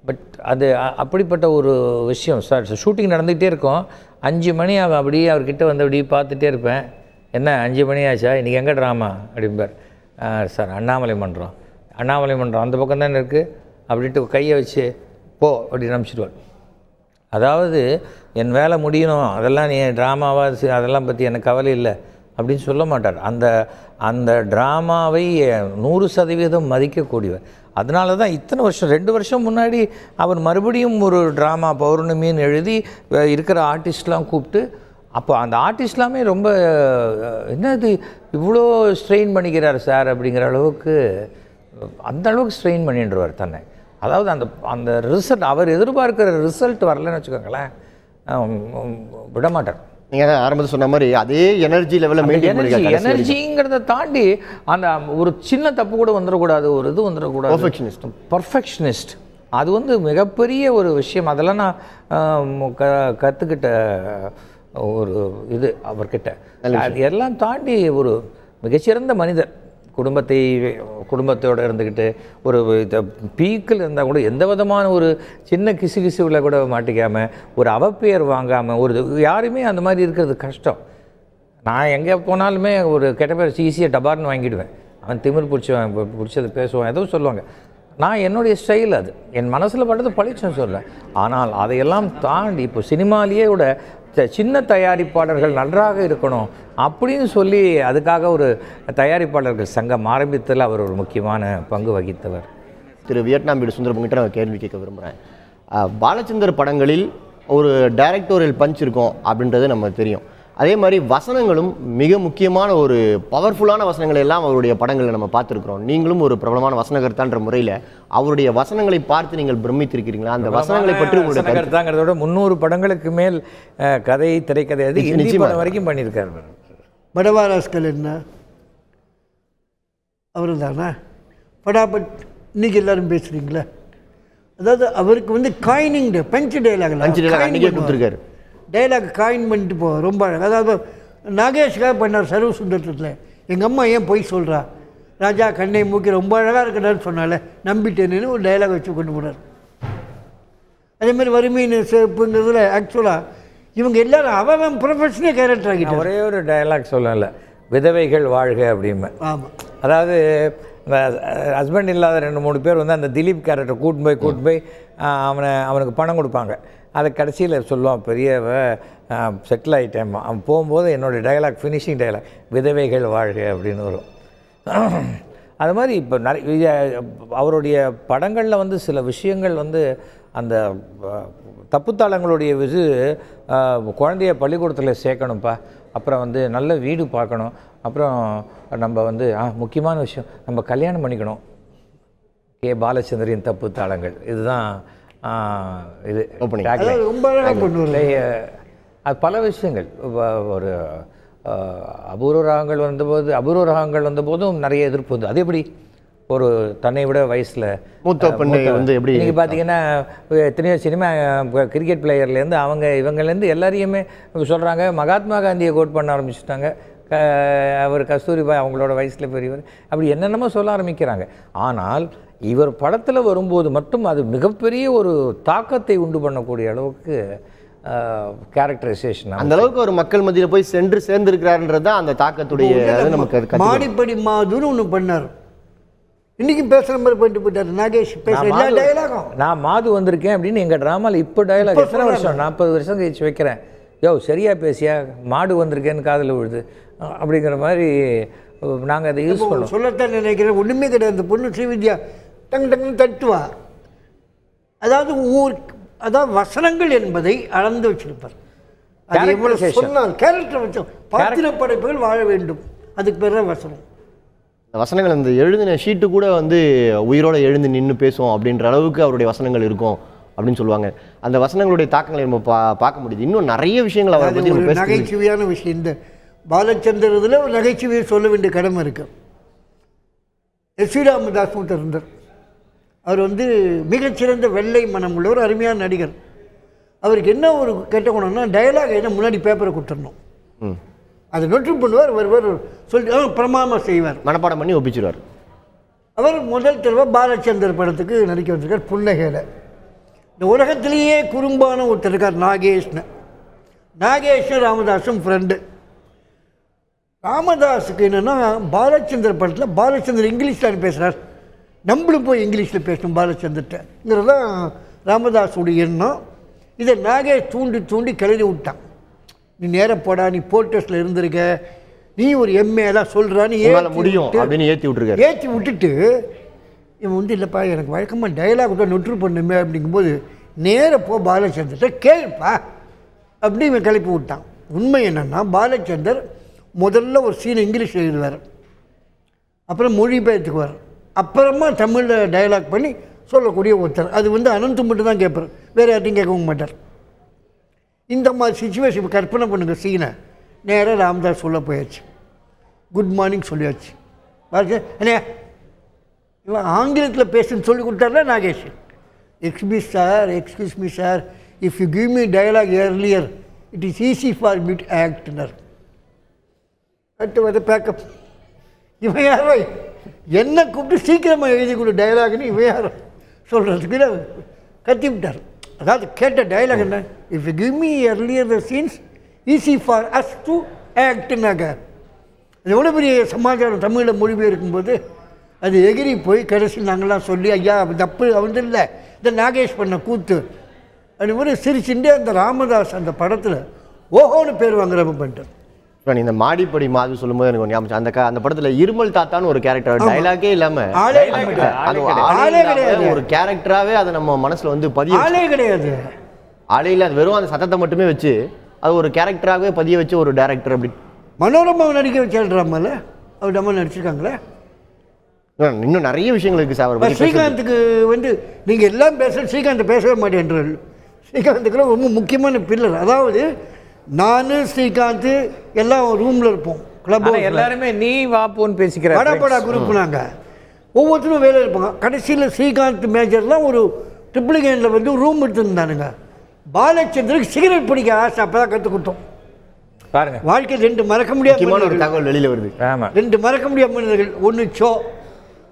[SPEAKER 3] பட் அது அப்படிப்பட்ட ஒரு விஷயம் சார். ஷூட்டிங் நடந்துகிட்டே இருக்கும், 5 மணி ஆகும். அப்படியே அவர்கிட்ட வந்து அப்படியே பார்த்துட்டே இருப்பேன். என்ன 5 மணி ஆச்சா, இன்றைக்கி எங்கே ட்ராமா அப்படிம்பார். சார் அண்ணாமலை மன்றம் அந்த பக்கம் தானே இருக்குது அப்படின்ட்டு கையை வச்சு போ அப்படின்னு அனுப்பிச்சிடுவார். அதாவது என் வேலை முடியணும், அதெல்லாம் நீ ட்ராமாவா அதெல்லாம் பற்றி எனக்கு கவலை இல்லை அப்படின்னு சொல்ல மாட்டார். அந்த ட்ராமாவை 100% மதிக்கக்கூடியவர். அதனால தான் இத்தனை வருஷம் 2 வருஷம் முன்னாடி அவர் மறுபடியும் ஒரு ட்ராமா பௌர்ணமின்னு எழுதி இருக்கிற ஆர்டிஸ்ட்லாம் கூப்பிட்டு, அப்போ அந்த ஆர்டிஸ்ட்லாமே ரொம்ப என்னது இவ்வளோ ஸ்ட்ரெயின் பண்ணிக்கிறார் சார் அப்படிங்கிற அளவுக்கு, அந்த அளவுக்கு ஸ்ட்ரெயின் பண்ணிடுவார் தன்னை. அதாவது அந்த ரிசல்ட் அவர் எதிர்பார்க்குற ரிசல்ட் வரலன்னு வச்சுக்கோங்களேன், விடமாட்டார்.
[SPEAKER 1] நீங்கள் தான் ஆரம்பத்தில் சொன்ன மாதிரி அதே எனர்ஜி லெவலில்
[SPEAKER 3] எனர்ஜிங்கிறத தாண்டி அந்த ஒரு சின்ன தப்பு கூட வந்துடக்கூடாது, ஒரு இது வந்துடக்கூடாது. பர்ஃபெக்ஷனிஸ்ட் அது வந்து மிகப்பெரிய ஒரு விஷயம். அதெல்லாம் நான் கற்றுக்கிட்ட ஒரு இது அவர்கிட்ட. எல்லாம் தாண்டி ஒரு மிகச்சிறந்த மனிதர். குடும்பத்தோடு இருந்துக்கிட்டு ஒரு பீக்கில் இருந்தால் கூட எந்த விதமான ஒரு சின்ன கிசுகிசுவில் கூட மாட்டிக்காமல், ஒரு அவப்பெயர் வாங்காமல், யாருமே அந்த மாதிரி இருக்கிறது கஷ்டம். நான் எங்கே போனாலுமே ஒரு கெட்ட பேர் ஈஸியாக டபார்னு வாங்கிடுவேன். அவன் திமிர் பிடிச்சது பேசுவான், ஏதோ சொல்லுவாங்க. நான் என்னுடைய ஸ்டைல், அது என் மனசில் பட்டது பழிச்சுன்னு சொல்லுவேன். ஆனால் அதையெல்லாம் தாண்டி இப்போ சினிமாலேயே கூட சின்ன தயாரிப்பாளர்கள் நன்றாக இருக்கணும் அப்படின்னு சொல்லி அதுக்காக ஒரு தயாரிப்பாளர்கள் சங்கம் ஆரம்பித்ததில் அவர் ஒரு முக்கியமான பங்கு வகித்தவர்.
[SPEAKER 1] திரு வியட்நாம் வீடு சுந்தரம்கிட்ட நான் கேள்வி கேட்க விரும்புகிறேன். பாலச்சந்தர் படங்களில் ஒரு டைரக்டோரியல் பஞ்ச் இருக்கும் அப்படின்றது நம்ம தெரியும். அதே மாதிரி வசனங்களும் மிக முக்கியமான ஒரு பவர்ஃபுல்லான வசனங்களை எல்லாம் அவருடைய படங்களில் நம்ம பார்த்துருக்குறோம். நீங்களும் ஒரு பிரபலமான வசனகர்த்தான்ற முறையில் அவருடைய வசனங்களை பார்த்து நீங்கள் பிரமித்திருக்கிறீங்களா? அந்த வசனங்களை பற்றி உங்களுடைய
[SPEAKER 3] கருத்தாங்கிறத விட 300 படங்களுக்கு மேல் கதை, திரைக்கதை அது ஹிந்தி படம் வரைக்கும் பண்ணியிருக்காரு.
[SPEAKER 2] படவாராஸ்கள் என்ன அவரு தானே படாபட் இன்னைக்கு எல்லாரும் பேசுகிறீங்களா? அதாவது அவருக்கு வந்து காயினிங் பஞ்சு டைலாக்
[SPEAKER 1] கொடுத்துருக்காரு.
[SPEAKER 2] டைலாக் காயின் பண்ணிட்டு போ ரொம்ப அழகாக. அதாவது நாகேஷ்காக பண்ணார் சர்வ சுந்தரத்தில். எங்கள் அம்மா ஏன் பொய் சொல்கிறா, ராஜா கண்ணை மூக்கி ரொம்ப அழகாக இருக்கிறான்னு சொன்னால நம்பிட்டேன்னு ஒரு டைலாக் வச்சு கொண்டு போனார். அதேமாதிரி வறுமையின் சிறப்புங்கிறதுல ஆக்சுவலாக இவங்க எல்லாரும் அவன் ப்ரொஃபஷனல் கேரக்டர் ஆகிட்டு.
[SPEAKER 3] ஒரே ஒரு டைலாக் சொல்லலை, விதவைகள் வாழ்க அப்படிமே.
[SPEAKER 2] ஆமாம்,
[SPEAKER 3] அதாவது இந்த ஹஸ்பண்ட் இல்லாத 2-3 பேர் வந்து அந்த திலீப் கேரக்டர் கூட்டு போய் அவனுக்கு பணம் கொடுப்பாங்க. அதை கடைசியில் சொல்லுவான், பெரியவ செட்டில் ஆகிட்டேன். அவன் போகும்போது என்னுடைய டைலாக் ஃபினிஷிங் டைலாக் விதவைகள் வாழ்க அப்படின்னு வரும். அது மாதிரி இப்போ நிறைய அவருடைய படங்களில் வந்து சில விஷயங்கள் வந்து அந்த தப்புத்தாளங்களுடைய குழந்தைய பள்ளிக்கூடத்தில் சேர்க்கணும்ப்பா, அப்புறம் வந்து நல்ல வீடு பார்க்கணும், அப்புறம் நம்ம வந்து முக்கியமான விஷயம் நம்ம கல்யாணம் பண்ணிக்கணும். கே பாலச்சந்தரின் தப்புத்தாளங்கள் இதுதான் இது. அது பல விஷயங்கள். ஒரு அபூர்வ ராகங்கள் வந்தபோதும் நிறைய எதிர்ப்பு வந்து, அது எப்படி ஒரு தன்னை விட வயசில்
[SPEAKER 1] மூத்த பெண்ணை வந்து எப்படி
[SPEAKER 3] நீங்கள் பார்த்தீங்கன்னா எத்தனையோ சினிமா கிரிக்கெட் பிளேயர்லேருந்து இவங்கலேருந்து எல்லாரையுமே சொல்கிறாங்க மகாத்மா காந்தியை கோட் பண்ண ஆரம்பிச்சுட்டாங்க. அவர் கஸ்தூரிபாய் அவங்களோட வயசில் பெரியவர், அப்படி என்னென்னமோ சொல்ல ஆரம்பிக்கிறாங்க. ஆனால் இவர் படத்தில் வரும்போது மட்டும் அது மிகப்பெரிய ஒரு தாக்கத்தை உண்டு பண்ணக்கூடிய அளவுக்கு கேரக்டரைசேஷன்,
[SPEAKER 1] அந்த அளவுக்கு ஒரு மக்கள் மத்தியில் போய் சேர்ந்துருக்கிறாருன்றது தான் அந்த தாக்கத்துடைய நமக்கு.
[SPEAKER 2] மாடிப்படி மாதுன்னு ஒன்று பண்ணார், இன்னைக்கு பேசுகிற மாதிரி பண்ணிட்டு போயிட்டார் நாகேஷ்.
[SPEAKER 3] நான் மாது வந்திருக்கேன் அப்படின்னு எங்கள் ட்ராமாவில் இப்போ டயலாக் எத்தனை வருஷம் 40 வருஷம் கழிச்சு வைக்கிறேன். சரியா பேசியா, மாடு வந்திருக்கேன்னு காதில் விழுது அப்படிங்கிற மாதிரி நாங்கள் அதை யூஸ் பண்ணுவோம்.
[SPEAKER 2] சொல்லத்தான் நினைக்கிறேன், ஒன்றுமே கிடையாது. அந்த பொண்ணு ஸ்ரீவித்யா டங்குன்னு தட்டுவா. அதாவது வசனங்கள் என்பதை அளந்து வச்சிருப்பார். கேரக்டர் வச்சோம், பாத்திர படைப்புகள் வாழ வேண்டும், அதுக்கு பேர் தான் வசனம்.
[SPEAKER 1] வசனங்கள் அந்த எழுதின ஷீட்டு கூட வந்து உயிரோட எழுந்து நின்று பேசுவோம் அப்படின்ற அளவுக்கு அவருடைய வசனங்கள் இருக்கும் அப்படின்னு சொல்லுவாங்க. அந்த வசனங்களுடைய தாக்கங்களை நம்ம பார்க்க முடியுது. இன்னும் நிறைய விஷயங்கள் அவரை பற்றி
[SPEAKER 2] நகைச்சுவையான விஷயம். இந்த பாலச்சந்தர் இதில் ஒரு நகைச்சுவையை சொல்ல வேண்டிய கடமை இருக்கு. எஸ் வி ராமதாஸ் மட்டும் இருந்தார். அவர் வந்து மிகச்சிறந்த வெள்ளை மனம் உள்ள ஒரு அருமையான நடிகர். அவருக்கு என்ன ஒரு கெட்ட குணம்னா டயலாக் என்ன முன்னாடி பேப்பரை கொடுத்துடணும். அதை நொற்று பண்ணுவார், வருவார் சொல்லி பிரமாதமாக செய்வார்,
[SPEAKER 1] மனப்பாடம் பண்ணி ஒப்பிச்சிருவார்.
[SPEAKER 2] அவர் முதல் தடவை பாலச்சந்தர் படத்துக்கு நடிக்க வந்திருக்கார் புன்னகையில். இந்த உலகத்திலேயே குறும்பான ஒருத்தர் இருக்கார் நாகேஷ்னு. நாகேஷும் ராமதாஸும் ஃப்ரெண்டு. ராமதாஸுக்கு என்னென்னா பாலச்சந்தர் படத்தில் பாலச்சந்தர் இங்கிலீஷில் பேசுகிறார், நம்மளும் போய் இங்கிலீஷில் பேசணும் பாலச்சந்தர்கிட்டங்கிறது தான் ராமதாஸுடைய எண்ணம். இதை நாகேஷ் தூண்டி தூண்டி கிளறி விட்டான். நீ நேராக போடா, நீ போர்ட்டஸில் இருந்திருக்க, நீ ஒரு எம்ஏலாம் சொல்கிறான்னு
[SPEAKER 1] முடியும் அப்படின்னு ஏற்றி விட்டுருக்க.
[SPEAKER 2] ஏற்றி விட்டுட்டு இவன் வந்து இல்லைப்பா எனக்கு வழக்கமாக டைலாக் கூட நொற்று பண்ணுமே அப்படிங்கும்போது நேராக போ பாலச்சந்தர்கிட்ட கேள்ப்பா அப்படி இவன் கிளப்பி விட்டான். உண்மை என்னென்னா பாலச்சந்தர் முதல்ல ஒரு சீனை இங்கிலீஷில் எழுதுவார், அப்புறம் மொழிபெயர்த்துக்குவார், அப்புறமா தமிழில் டயலாக் பண்ணி சொல்லக்கூடிய ஒருத்தர். அது வந்து அனந்து மட்டும் தான் கேட்பார், வேறு யார்ட்டையும் கேட்கவும் மாட்டார். இந்த மாதிரி சுச்சுவேஷன் இப்போ கற்பனை பண்ணுங்க. சீனை நேராக ராமதாஸ் சொல்ல போயாச்சு, குட் மார்னிங் சொல்லியாச்சு. அண்ணே இவன் ஆங்கிலத்தில் பேசுன்னு சொல்லி கொடுத்தாருல Nagesh. Excuse me sir, if you give me dialogue earlier it is easy for me to ஆக்ட்னர். அடுத்து வந்து பேக்கப். இவன் யாரோ என்ன கூப்பிட்டு சீக்கிரமாக எழுதி கொடு டயலாக்னு இவன் யாரோ சொல்கிறதுக்கு கத்தி விட்டார். அதாவது கேட்ட டயலாக் என்ன, if you give me earlier the scenes easy for us to ஆக்ட்னாக. அது எவ்வளோ பெரிய சமாச்சாரம் தமிழில் மொழிபெயர்க்கும்போது அது எகிரி போய் கடைசி நாங்கள்லாம் சொல்லி ஐயா தப்பு அவன் இல்லை இந்த நாகேஷ் பண்ண கூத்து அப்படி மாதிரி சிரிச்சுட்டே அந்த ராமதாஸ் அந்த படத்தில் ஓஹோன்னு பேர் வாங்குறப்ப பண்ணிட்டார்.
[SPEAKER 1] இப்போ இந்த மாடிப்படி மாது சொல்லும்போது எனக்கு ஞாபகம் அந்த படத்துல இருமல் தாத்தான்னு ஒரு கேரக்டர் டைலாக்கே இல்லாம ஒரு கேரக்டராகவே அதை நம்ம மனசுல வந்து பதிய
[SPEAKER 2] ஆளே கிடையாது.
[SPEAKER 1] ஆளே இல்லை, அது வெறும் அந்த சத்தத்தை மட்டுமே வச்சு அது ஒரு கேரக்டராகவே பதிய வச்சு ஒரு டைரக்டர். அப்படி
[SPEAKER 2] மனோரமாவை நடிக்க வச்சால்றாமல அவர் நம்ம நடிச்சிருக்காங்களே.
[SPEAKER 1] இன்னும் நிறைய விஷயங்கள் இருக்கு சார்.
[SPEAKER 2] ஸ்ரீகாந்துக்கு வந்து நீங்கள் எல்லாம் பேச ஸ்ரீகாந்த் பேசவே மாட்டேன்றார். ஸ்ரீகாந்துக்குலாம் ரொம்ப முக்கியமான பில்லர். அதாவது நான் ஸ்ரீகாந்த் எல்லாம் ரூமில் இருப்போம், கிளப்
[SPEAKER 3] எல்லாருமே நீ வாப்போன்னு பேசிக்கிற
[SPEAKER 2] வடப்படா குரூப். நாங்கள் ஒவ்வொருத்தரும் வேலையில் இருப்பாங்க. கடைசியில் ஸ்ரீகாந்த் மேஜர்லாம் ஒரு ட்ரிப்ளிகேனில் வந்து ரூம் எடுத்துருந்தானுங்க. பாலச்சந்திரனுக்கு சிகரெட் பிடிக்க ஆசை, அப்போ தான் கற்றுக் கொடுத்தோம்.
[SPEAKER 3] பாருங்க,
[SPEAKER 2] வாழ்க்கை ரெண்டு மறக்க முடியாத
[SPEAKER 1] ஒரு தகவல் வெளியில் வருது.
[SPEAKER 3] ஆமாம்,
[SPEAKER 2] ரெண்டு மறக்க முடியாத மனிதர்கள். ஒன்று ஷோ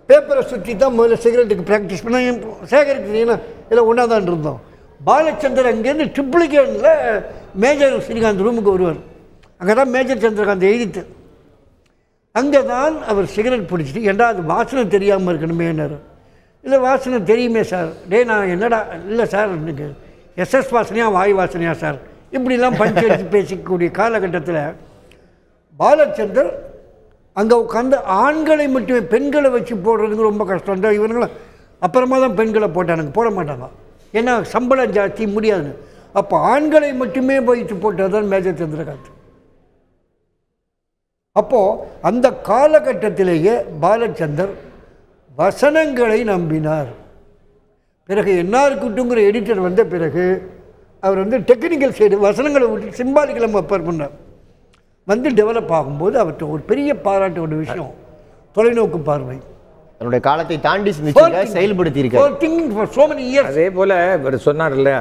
[SPEAKER 2] பேப்பரை சுற்றி தான் முதல்ல சிகரெட்டுக்கு ப்ராக்டிஸ் பண்ண சேகரிக்கிறீங்கன்னா எல்லாம் ஒன்றா தான் இருந்தோம். பாலச்சந்தர் அங்கேருந்து ட்ரிப்ளிகேனில் மேஜர் ஸ்ரீகாந்த் ரூமுக்கு வருவார். அங்கே தான் மேஜர் சந்திரகாந்த் எழுதிட்டு அங்கே தான் அவர் சிகரெட் பிடிச்சிட்டு ஏன்டா அது வாசனை தெரியாமல் இருக்கணுமேன்னாரு. இல்லை வாசனை தெரியுமே சார். நான் என்னடா இல்லை சார் எனக்கு எஸ்எஸ் வாசனையா வாய் வாசனையா சார் இப்படிலாம் பஞ்சு எடுத்து பேசிக்கக்கூடிய காலகட்டத்தில் பாலச்சந்தர் அங்கே உட்காந்து ஆண்களை மட்டுமே பெண்களை வச்சு போடுறதுக்கு ரொம்ப கஷ்டம் தான். இவனுங்களும் அப்புறமா தான் பெண்களை போட்டானுங்க, போட மாட்டாங்க, ஏன்னா சம்பளம் ஜாஸ்தி முடியாதுன்னு. அப்போ ஆண்களை மட்டுமே வைத்து போட்டது தான் மேஜர் சந்திரகாந்த். அப்போது அந்த காலகட்டத்திலேயே பாலச்சந்தர் வசனங்களை நம்பினார். பிறகு என்ஆர்.குட்டுங்கிற எடிட்டர் வந்த பிறகு அவர் வந்து டெக்னிக்கல் சைடு வசனங்களை விட்டு சிம்பாலிக்கெல்லாம் அப்பர் பண்ணார். வந்து டெவலப் ஆகும்போது அவர்கிட்ட ஒரு பெரிய பாராட்ட ஒரு விஷயம் தொலைநோக்கு பார்வை.
[SPEAKER 1] தன்னுடைய காலத்தை தாண்டி செயல்படுத்தி இருக்கார்.
[SPEAKER 3] அதே போல் இவர் சொன்னார்ல,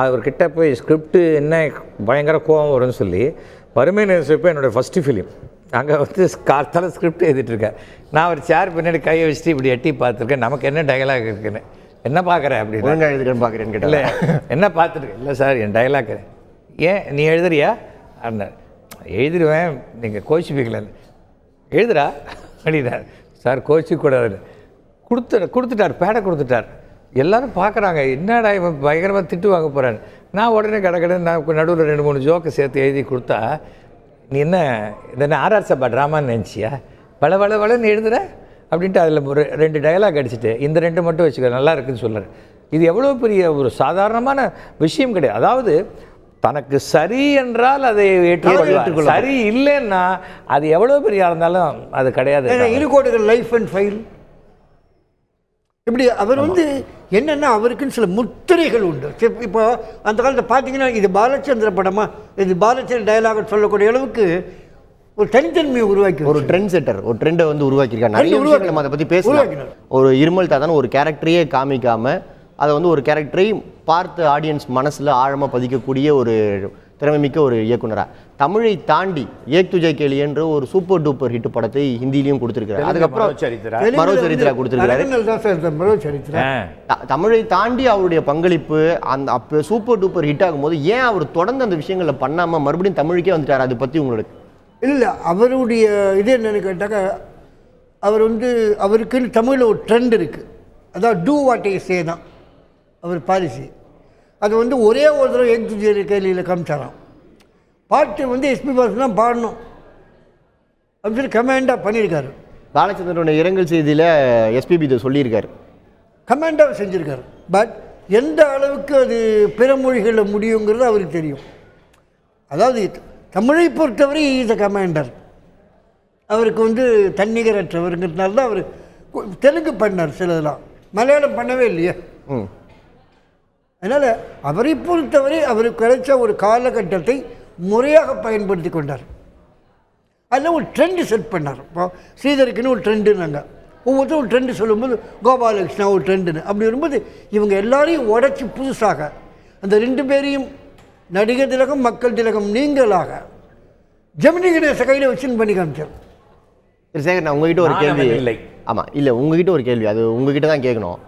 [SPEAKER 3] அவர்கிட்ட போய் ஸ்கிரிப்ட் என்ன பயங்கர கோவம் வரும்னு சொல்லி வறுமை நேசிப்பு என்னோடய ஃபஸ்ட்டு ஃபிலிம் அங்கே வந்து காலத்தால் ஸ்கிரிப்ட் எழுதிட்டுருக்கேன். நான் ஒரு சேர் பின்னாடி கையை வச்சுட்டு இப்படி எட்டி பார்த்துருக்கேன், நமக்கு என்ன டைலாக் இருக்குன்னு. என்ன பார்க்குறேன் அப்படின்னு
[SPEAKER 1] எழுதுறேன்னு பார்க்குறேன்னு கேட்டேன்.
[SPEAKER 3] இல்லை என்ன பார்த்துருக்கேன். இல்லை சார் என் டைலாக். ஏன் நீ எழுதுறியா அப்படின்னார். எழுதிடுவேன், நீங்கள் கோச்சிப்பீங்களேன்னு. எழுதுறா அப்படின்னார். சார் கோச்சிக்கூடாதுன்னு கொடுத்துட்டார், பேடை கொடுத்துட்டார். எல்லோரும் பார்க்குறாங்க, என்னடா இவன் பயங்கரமாக திட்டு வாங்க போகிறான்னு. நான் உடனே கடை நான் நடுவில் 2-3 ஜோக்கை சேர்த்து எழுதி கொடுத்தா, நீ என்ன இதென்ன ஆர்ஆர் சபா ட்ராமான்னு நினச்சியா, வளன்னு எழுதுற அப்படின்ட்டு அதில் ஒரு 2 டைலாக் அடிச்சுட்டு இந்த 2 மட்டும் வச்சுக்க நல்லா இருக்குன்னு சொல்கிறார். இது எவ்வளோ பெரிய ஒரு சாதாரணமான விஷயம் கிடையாது. அதாவது தனக்கு சரி என்றால் அதை ஏற்றுக்கொள்ள, சரி இல்லைன்னா அது எவ்வளோ பெரிய இருந்தாலும் அது கிடையாது.
[SPEAKER 2] 2 கோடிகள் லைஃப் அண்ட் ஃபைல் இப்படி அவர் வந்து என்னென்னா அவருக்குன்னு சில முத்திரைகள் உண்டு. இப்போ அந்த காலத்தில் பார்த்தீங்கன்னா இது பாலச்சந்திர படமா, இது பாலச்சந்திர டயலாக் சொல்லக்கூடிய அளவுக்கு ஒரு தனித்தன்மையை உருவாக்கி
[SPEAKER 1] ஒரு ட்ரெண்ட் செட்டர், ஒரு ட்ரெண்டை வந்து உருவாக்கியிருக்காங்க. நிறைய விஷயங்கள் நம்ம அதை பற்றி பேசலாம். ஒரு இருமல் தாத்தான ஒரு கேரக்டரையே காமிக்காமல் அதை வந்து ஒரு கேரக்டரை பார்த்து ஆடியன்ஸ் மனசில் ஆழமாக பதிக்கக்கூடிய ஒரு திறமைமிக்க ஒரு இயக்குனராக. தமிழை தாண்டி ஏக் துஜே கேலி என்ற ஒரு சூப்பர் டூப்பர் ஹிட் படத்தை ஹிந்திலையும் கொடுத்துருக்காரு. அதுக்கப்புறம் மரோ சரித்திரா கொடுத்துருக்காரு. தமிழை தாண்டி அவருடைய பங்களிப்பு அந்த அப்போ சூப்பர் டூப்பர் ஹிட் ஆகும்போது ஏன் அவர் தொடர்ந்து அந்த விஷயங்களை பண்ணாமல் மறுபடியும் தமிழுக்கே வந்துட்டார்? அதை பற்றி உங்களுக்கு
[SPEAKER 2] இல்லை, அவருடைய இது என்னென்னு கேட்டாக்கா, அவர் அவருக்குன்னு தமிழில் ஒரு ட்ரெண்ட் இருக்குது. அதாவது டூ வாட் ஐ சே தான் அவர் பாலிசி. அது ஒரே ஒரு தடவை ஏக் துஜே கேலியில் காமிச்சாராம். பாட்டு எஸ்பி பாலன் தான் பாடணும் அப்படின்னு சொல்லி கமாண்டாக பண்ணியிருக்காரு.
[SPEAKER 1] பாலச்சந்திரனுடைய இரங்கல் செய்தியில் எஸ்பிபி இதை சொல்லியிருக்காரு,
[SPEAKER 2] கமாண்டாக செஞ்சுருக்காரு. பட் எந்த அளவுக்கு அது பிற மொழிகளில் முடியுங்கிறது அவருக்கு தெரியும். அதாவது தமிழை பொறுத்தவரை இஸ் அ கமாண்டர். அவருக்கு தன்னிகரற்றவருங்கிறதுனால தான் அவர் தெலுங்கு பண்ணார் சிலதெல்லாம், மலையாளம் பண்ணவே இல்லையே. அதனால் அவரை பொறுத்தவரை அவருக்கு கிடைச்ச ஒரு காலகட்டத்தை முறையாக பயன்படுத்தி கொண்டார். அதில் ஒரு ட்ரெண்டு செட் பண்ணார். இப்போ ஸ்ரீதருக்குன்னு ஒரு ட்ரெண்டுனாங்க, ஒவ்வொருத்தரும் ஒரு ட்ரெண்டு சொல்லும்போது கோபாலகிருஷ்ணா ஒரு ட்ரெண்டுன்னு. அப்படி வரும்போது இவங்க எல்லாரையும் உடச்சி புதுசாக அந்த 2 பேரையும் நடிகர் திலகம் மக்கள் திலகம் நீங்களாக ஜெமினி கணேச கையில் வச்சுன்னு பண்ணி காமிச்சார்.
[SPEAKER 1] சேகர், நான் உங்ககிட்ட ஒரு கேள்வி இல்லை. ஆமாம், இல்லை, உங்ககிட்ட ஒரு கேள்வி, அது உங்ககிட்ட தான் கேட்கணும்.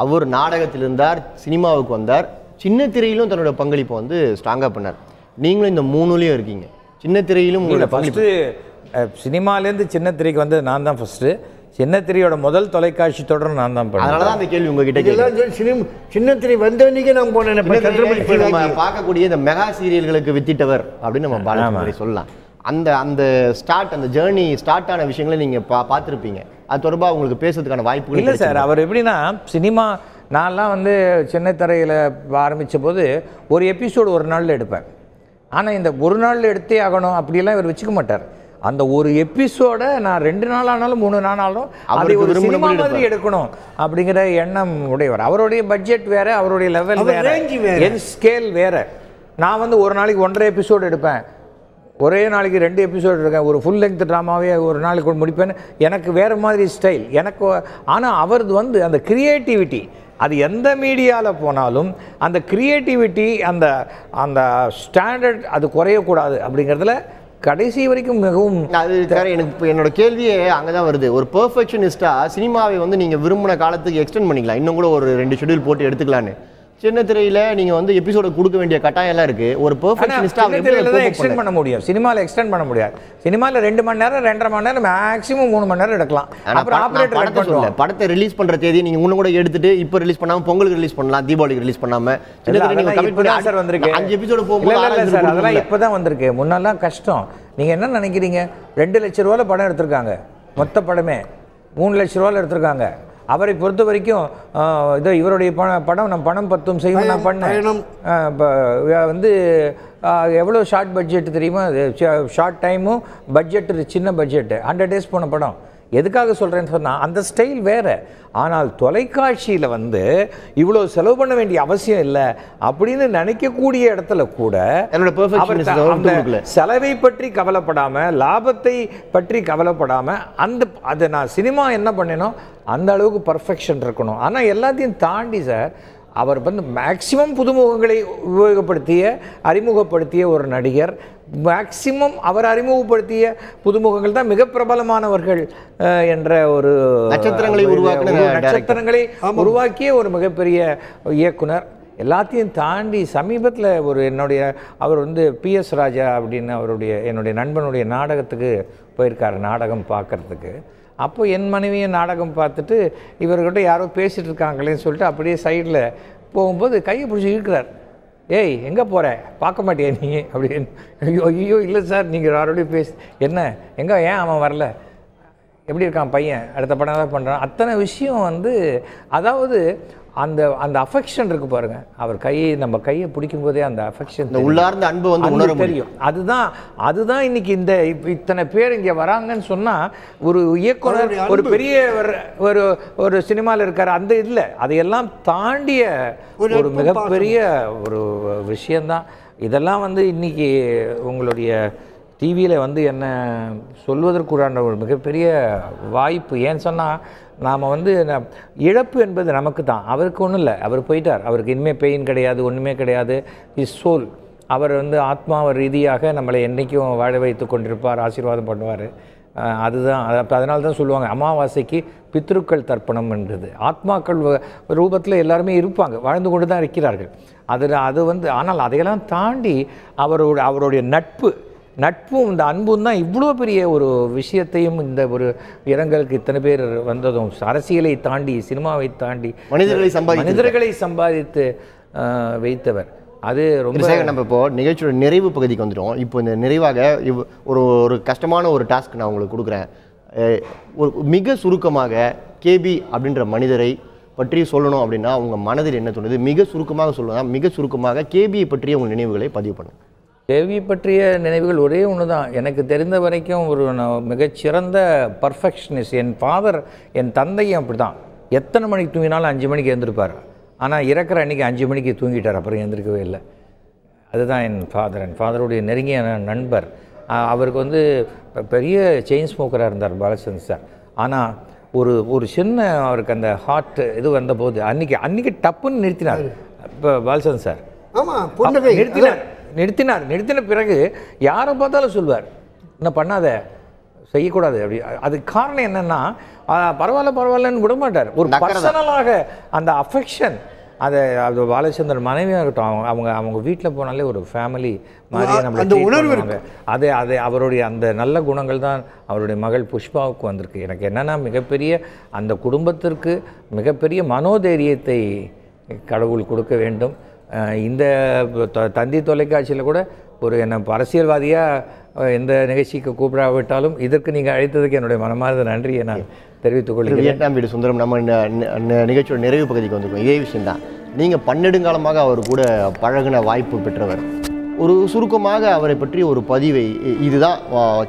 [SPEAKER 1] அவர் நாடகத்தில் இருந்தார், சினிமாவுக்கு வந்தார், சின்ன திரையிலும் தன்னோட பங்களிப்பை ஸ்ட்ராங்காக பண்ணார். நீங்களும் இந்த 3லையும் இருக்கீங்க. சின்ன திரையிலும் உங்களோட
[SPEAKER 3] ஃபஸ்ட்டு சினிமாலேருந்து சின்ன திரைக்கு வந்து நான் தான் ஃபஸ்ட்டு. சின்ன திரையோட முதல் தொலைக்காட்சி தொடர் நான் தான் பண்ணேன்.
[SPEAKER 1] அதனால தான் அந்த கேள்வி உங்ககிட்ட.
[SPEAKER 2] சின்ன திரை வந்தவனைக்கே நான் போனேன்.
[SPEAKER 1] பார்க்கக்கூடிய இந்த மெகா சீரியல்களுக்கு வித்திட்டவர் அப்படின்னு நம்ம பாலச்சந்திரனை சொல்லலாம். அந்த ஸ்டார்ட், அந்த ஜேர்னி ஸ்டார்ட் ஆன விஷயங்களை நீங்கள் பார்த்துருப்பீங்க. அது தொடர்பாக உங்களுக்கு பேசுறதுக்கான வாய்ப்பு
[SPEAKER 3] இல்லை சார். அவர் எப்படின்னா, சினிமா நான்லாம் சின்ன திரையில் ஆரம்பித்த போது ஒரு எபிசோடு ஒரு நாளில் எடுப்பேன். ஆனால் இந்த ஒரு நாளில் எடுத்தே ஆகணும் அப்படியெல்லாம் இவர் வச்சுக்க மாட்டார். அந்த ஒரு எபிசோடை நான் 2 நாள் ஆனாலும் 3 நாள் ஆனாலும் அதை ஒரு சினிமா மாதிரி எடுக்கணும் அப்படிங்கிற எண்ணம் உடையவர். அவருடைய பட்ஜெட் வேறு, அவருடைய லெவல் வேறு, என் ஸ்கேல் வேறு. நான் ஒரு நாளைக்கு 1.5 எபிசோடு எடுப்பேன், ஒரே நாளைக்கு 2 எபிசோடு இருக்கேன், ஒரு ஃபுல் லெங்த் ட்ராமாவே ஒரு நாளைக்கு முடிப்பேன்னு எனக்கு வேறு மாதிரி ஸ்டைல் எனக்கு. ஆனால் அவரது அந்த க்ரியேட்டிவிட்டி, அது எந்த மீடியாவில் போனாலும் அந்த க்ரியேட்டிவிட்டி, அந்த அந்த ஸ்டாண்டர்ட் அது குறையக்கூடாது அப்படிங்கிறதுல கடைசி வரைக்கும் மிகவும்.
[SPEAKER 1] அது எனக்கு என்னோட கேள்வியே அங்கே தான் வருது. ஒரு பெர்ஃபெக்ஷனிஸ்டாக சினிமாவை நீங்கள் விரும்பின காலத்துக்கு எக்ஸ்டெண்ட் பண்ணிக்கலாம், இன்னும் கூட ஒரு 2 ஷெட்யூல் போட்டு எடுத்துக்கலான்னு. சின்ன திரையில நீங்க எபிசோட கொடுக்க வேண்டிய கட்டாயம் எல்லாம் இருக்கு. ஒரு பெர்ஃபெக்ஷனிஸ்டா
[SPEAKER 3] எக்ஸ்டெண்ட் பண்ண முடியும், சினிமால எக்ஸ்டெண்ட் பண்ண முடியாது. சினிமால 2 மணி நேரம் 2.5 மணி நேரம் மேக்ஸிமம் 3 மணி நேரம் எடுக்கலாம். அப்புறம் ஆபரேட்டர்
[SPEAKER 1] படத்தை ரிலீஸ் பண்ற தேதி நீங்க இன்னும் கூட எடுத்துட்டு இப்போ ரிலீஸ் பண்ணாம பொங்கலுக்கு ரிலீஸ் பண்ணலாம், தீபாவளிக்கு ரிலீஸ் பண்ணாம. சின்ன திரை நீங்க கமிட் பண்ணி சார் வந்திருக்கு 5 எபிசோடு போகும்போது
[SPEAKER 3] சார் அதெல்லாம் இப்பதான் வந்திருக்கு. முன்னெல்லாம் கஷ்டம். நீங்க என்ன நினைக்கிறீங்க? 2 லட்சம் ரூபாயில படம் எடுத்திருக்காங்க, மொத்த படமே 3 லட்சம் ரூபாயில எடுத்திருக்காங்க. அவரை பொறுத்த வரைக்கும் இதோ இவருடைய படம் நான் பணம் 10 செய்யும் நான் பண்ணேன். எவ்வளோ ஷார்ட் பட்ஜெட் தெரியுமா? ஷார்ட் டைமும் பட்ஜெட்டு சின்ன பட்ஜெட்டு 100 days போன படம். எதுக்காக சொல்கிறேன்னு சொன்னால் அந்த ஸ்டைல் வேறு. ஆனால் தொலைக்காட்சியில் இவ்வளோ செலவு பண்ண வேண்டிய அவசியம் இல்லை அப்படின்னு நினைக்கக்கூடிய இடத்துல கூட செலவை பற்றி கவலைப்படாமல், லாபத்தை பற்றி கவலைப்படாமல் அதை நான் சினிமா என்ன பண்ணேனோ அந்த அளவுக்கு பர்ஃபெக்ஷன் இருக்கணும். ஆனால் எல்லாத்தையும் தாண்டி சார் அவர் மேக்சிமம் புதுமுகங்களை அறிமுகப்படுத்திய ஒரு நடிகர். மேக்சிமம் அவர் அறிமுகப்படுத்திய புதுமுகங்கள் தான் மிக பிரபலமானவர்கள் என்ற ஒரு நட்சத்திரங்களை உருவாக்கிய ஒரு மிகப்பெரிய இயக்குனர். எல்லாத்தையும் தாண்டி சமீபத்தில் அவர் PS ராஜா அப்படின்னு என்னுடைய நண்பனுடைய நாடகத்துக்கு போயிருக்காரு, நாடகம் பார்க்கறதுக்கு. அப்போ என் மனைவியை நாடகம் பார்த்துட்டு இவர்கிட்ட யாரோ பேசிகிட்டு இருக்காங்களேன்னு சொல்லிட்டு அப்படியே சைடில் போகும்போது கையை பிடிச்சி இருக்கிறார். ஏய் எங்கே போகிற, பார்க்க மாட்டியா நீ அப்படின்னு. ஐயோ இல்லை சார், நீங்கள் யாரோடய என்ன எங்கே, ஏன் அவன் வரல, எப்படி இருக்கான் பையன், அடுத்த படம் தான் பண்ணுறான். அத்தனை விஷயம் அதாவது அந்த அந்த அஃபெக்ஷன் இருக்குது பாருங்கள். அவர் நம்ம கையை பிடிக்கும் போதே அந்த அஃபெக்ஷன்,
[SPEAKER 1] உள்ளார்ந்த அன்பு உணர
[SPEAKER 3] தெரியும். அதுதான் இன்னைக்கு இத்தனை பேர் இங்கே வராங்கன்னு சொன்னால் ஒரு இயக்குனர் ஒரு பெரிய ஒரு சினிமாவில் இருக்கார் அந்த இல்லை, அதையெல்லாம் தாண்டிய ஒரு மிகப்பெரிய ஒரு விஷயந்தான் இதெல்லாம். இன்னைக்கு உங்களுடைய டிவியில் என்ன சொல்வதற்குறான ஒரு மிகப்பெரிய வாய்ப்பு. ஏன்னு சொன்னால் நாம் இழப்பு என்பது நமக்கு தான், அவருக்கு ஒன்றும் இல்லை. அவர் போயிட்டார், அவருக்கு இனிமேல் பெயின் கிடையாது, ஒன்றுமே கிடையாது. இஸ் சோல் அவர் வந்து ஆத்மாவ ரீதியாக நம்மளை என்றைக்கும் வாழ வைத்து கொண்டிருப்பார், ஆசீர்வாதம் பண்ணுவார். அதுதான் அதனால தான் சொல்லுவாங்க அமாவாசைக்கு பித்ருக்கள் தர்ப்பணம் என்றது. ஆத்மாக்கள் ரூபத்தில் எல்லாருமே இருப்பாங்க, வாழ்ந்து கொண்டு தான் இருக்கிறார்கள். அது வந்து ஆனால் அதையெல்லாம் தாண்டி அவருடைய நட்பும் இந்த அன்பும் தான் இவ்வளோ பெரிய ஒரு விஷயத்தையும் இந்த ஒரு இரங்கலுக்கு இத்தனை பேர் வந்ததும் அரசியலை தாண்டி சினிமாவை தாண்டி மனிதர்களை சம்பாதித்து வைத்தவர். அது ரொம்ப
[SPEAKER 1] நம்ம இப்போ நிகழ்ச்சியோட நிறைவு பகுதிக்கு வந்துட்டோம். இப்போ இந்த நிறைவாக ஒரு கஷ்டமான ஒரு டாஸ்க் நான் உங்களுக்கு கொடுக்குறேன். ஒரு மிக சுருக்கமாக கேபி அப்படின்ற மனிதரை பற்றி சொல்லணும் அப்படின்னா உங்கள் மனதில் என்ன தோணுது? மிக சுருக்கமாக சொல்லலாம். மிக சுருக்கமாக கேபியை பற்றிய உங்கள் நினைவுகளை பதிவு பண்ணுங்க.
[SPEAKER 3] கேபி பற்றிய நினைவுகள் ஒரே ஒன்று தான். எனக்கு தெரிந்த வரைக்கும் ஒரு மிகச்சிறந்த பர்ஃபெக்ஷனிஸ்ட். என் தந்தையும் அப்படி தான். எத்தனை மணிக்கு தூங்கினாலும் 5 மணிக்கு எழுந்திருப்பார். ஆனால் இறக்குற அன்றைக்கி 5 மணிக்கு தூங்கிட்டார், அப்புறம் எழுந்திருக்கவே இல்லை. அதுதான் என் ஃபாதருடைய நெருங்கிய நண்பர். அவருக்கு வந்து பெரிய செயின் ஸ்மோக்கராக இருந்தார் பாலச்சந்தர் சார். ஆனால் ஒரு சின்ன அவருக்கு அந்த ஹார்ட் இது வந்தபோது அன்றைக்கி டப்புன்னு நிறுத்தினார். இப்போ பாலச்சந்தர் சார் நிறுத்தின பிறகு யாரை பார்த்தாலும் சொல்வார், என்ன பண்ணாத, செய்யக்கூடாது அப்படி. அதுக்கு காரணம் என்னென்னா பரவாயில்லன்னு விட மாட்டார். ஒரு பர்சனலாக அந்த அஃபெக்ஷன் அது பாலச்சந்தர் மனைவியாக இருக்கட்டும், அவங்க வீட்டில் போனாலே ஒரு ஃபேமிலி மாதிரியே நம்ம அதை அவருடைய அந்த நல்ல குணங்கள் தான் அவருடைய மகள் புஷ்பாவுக்கு வந்திருக்கு. எனக்கு என்னென்னா மிகப்பெரிய அந்த குடும்பத்திற்கு மிகப்பெரிய மனோதைரியத்தை கடவுள் கொடுக்க வேண்டும். இந்த தந்தி தொலைக்காட்சியில் கூட என்ன அரசியல்வாதியாக எந்த நிகழ்ச்சிக்கு கூப்பிடாவிட்டாலும் இதற்கு நீங்கள் அழைத்ததுக்கு என்னுடைய மனமார்ந்த நன்றியை நான் தெரிவித்துக் கொள்கிறேன்.
[SPEAKER 1] வியட்நாம் வீடு சுந்தரம், நம்ம நிகழ்ச்சியோட நிறைவு பகுதிக்கு வந்திருக்கோம். இதே விஷயம்தான். நீங்கள் பன்னெடுங்காலமாக அவர் கூட பழகின வாய்ப்பு பெற்றவர். ஒரு சுருக்கமாக அவரை பற்றி ஒரு பதிவை, இதுதான்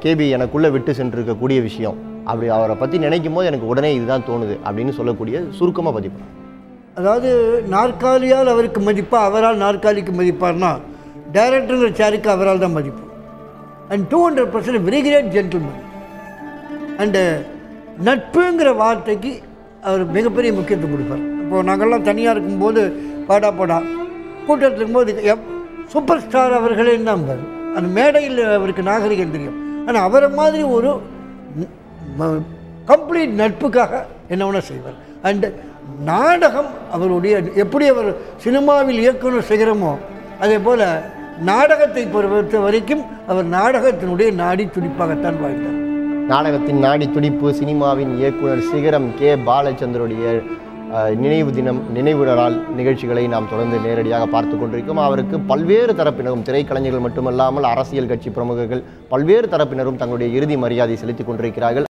[SPEAKER 1] கேபி எனக்குள்ளே விட்டு சென்றிருக்கக்கூடிய விஷயம், அப்படி அவரை பற்றி நினைக்கும் போது எனக்கு உடனே இதுதான் தோணுது அப்படின்னு சொல்லக்கூடிய சுருக்கமாக பதிவு.
[SPEAKER 2] அதாவது நாற்காலியால் அவருக்கு மதிப்பா, அவரால் நாற்காலிக்கு மதிப்பார்னா டைரக்டருங்கிற சேருக்கு அவரால் தான் மதிப்பு. And 200% very great gentleman. And நட்புங்கிற வார்த்தைக்கு அவர் மிகப்பெரிய முக்கியத்துவம் கொடுப்பார். இப்போது நாங்கள்லாம் தனியாக இருக்கும்போது பாடா கூட்டத்தில் இருக்கும்போது சூப்பர் ஸ்டார் அவர்களே தான் பாரு, அந்த மேடையில் அவருக்கு நாகரிகம் தெரியும். ஆனால் அவரை மாதிரி ஒரு கம்ப்ளீட் நட்புக்காக என்ன வேணால் செய்வார். அண்டு நாடகம் அவருடைய எப்படி அவர் சினிமாவில் இயக்குனர் சிகரமோ அதே போல் நாடகத்தை பொறுத்த வரைக்கும் அவர் நாடகத்தினுடைய நாடி துடிப்பாகத்தான் வாழ்ந்தார்.
[SPEAKER 1] நாடகத்தின் நாடி துடிப்பு, சினிமாவின் இயக்குனர் சிகரம் கே பாலச்சந்தருடைய நினைவு நாள் நிகழ்ச்சிகளை நாம் தொடர்ந்து நேரடியாக பார்த்து கொண்டிருக்கோம். அவருக்கு பல்வேறு தரப்பினரும், திரைக்கலைஞர்கள் மட்டுமல்லாமல் அரசியல் கட்சி பிரமுகர்கள், பல்வேறு தரப்பினரும் தங்களுடைய இறுதி மரியாதை செலுத்திக் கொண்டிருக்கிறார்கள்.